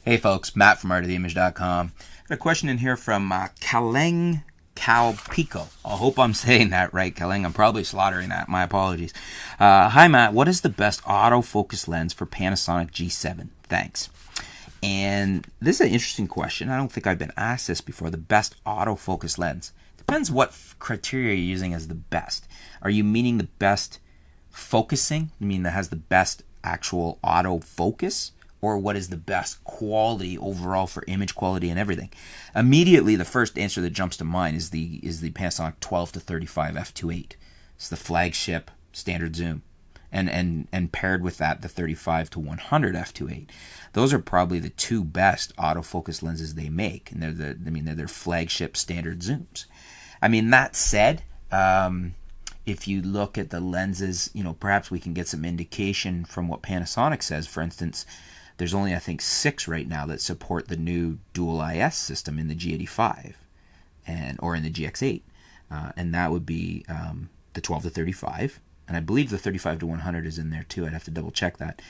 Hey folks, Matt from artoftheimage.com. Got a question in here from Kaleng Calpico. I hope I'm saying that right, Kaleng. I'm probably slaughtering that. My apologies. Hi Matt, what is the best autofocus lens for Panasonic G7? Thanks. And this is an interesting question. I don't think I've been asked this before. The best autofocus lens. Depends what criteria you're using as the best. Are you meaning the best focusing? You mean that has the best actual autofocus? Or what is the best quality overall for image quality and everything? Immediately, the first answer that jumps to mind is the Panasonic 12 to 35 f2.8. It's the flagship standard zoom, and paired with that, the 35 to 100 f2.8. Those are probably the two best autofocus lenses they make, and they're their flagship standard zooms. I mean, that said, if you look at the lenses, perhaps we can get some indication from what Panasonic says. For instance, there's only, I think, 6 right now that support the new dual IS system in the G85 or in the GX8. And that would be the 12 to 35. And I believe the 35 to 100 is in there too. I'd have to double check that.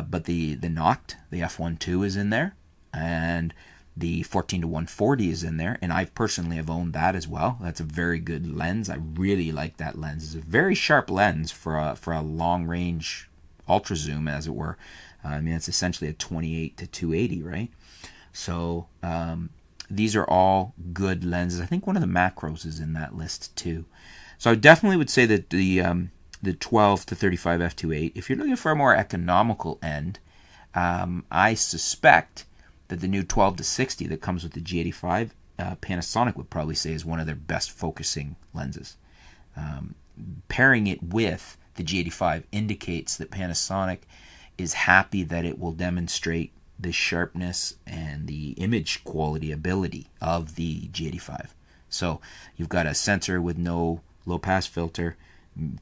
But the Noct, the F1.2 is in there. And the 14 to 140 is in there. And I personally have owned that as well. That's a very good lens. I really like that lens. It's a very sharp lens for a long range ultra zoom, as it were. I mean, it's essentially a 28 to 280, right? So these are all good lenses. I think one of the macros is in that list too. So I definitely would say that the 12 to 35 f2.8, if you're looking for a more economical end, I suspect that the new 12 to 60 that comes with the G85, Panasonic would probably say is one of their best focusing lenses. Pairing it with the G85 indicates that Panasonic is happy that it will demonstrate the sharpness and the image quality ability of the G85. So you've got a sensor with no low pass filter,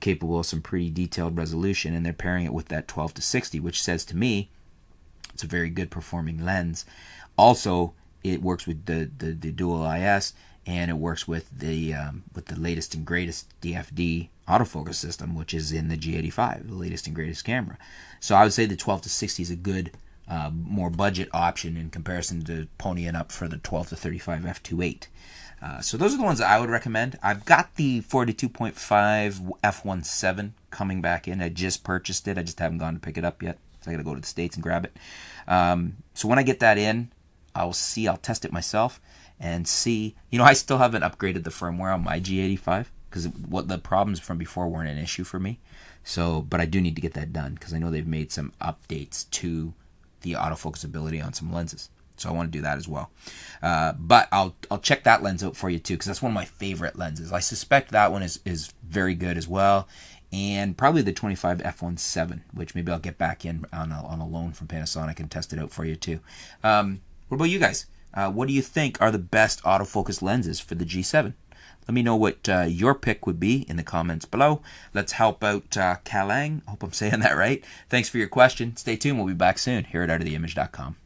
capable of some pretty detailed resolution, and they're pairing it with that 12 to 60, which says to me it's a very good performing lens. Also, it works with the dual IS, and it works with the latest and greatest DFD autofocus system, which is in the G85, the latest and greatest camera. So I would say the 12 to 60 is a good, more budget option in comparison to ponying up for the 12 to 35 f2.8. So those are the ones that I would recommend. I've got the 42.5 f1.7 coming back in. I just purchased it. I just haven't gone to pick it up yet. So I got to go to the States and grab it. So when I get that in, I'll test it myself and see. I still haven't upgraded the firmware on my G85 because what the problems from before weren't an issue for me. So, but I do need to get that done because I know they've made some updates to the autofocus ability on some lenses. So I want to do that as well. But I'll check that lens out for you too, because that's one of my favorite lenses. I suspect that one is very good as well. And probably the 25 f1.7, which maybe I'll get back in on a loan from Panasonic and test it out for you too. What about you guys? What do you think are the best autofocus lenses for the G7? Let me know what your pick would be in the comments below. Let's help out Kaleng. I hope I'm saying that right. Thanks for your question. Stay tuned. We'll be back soon here at artoftheimage.com.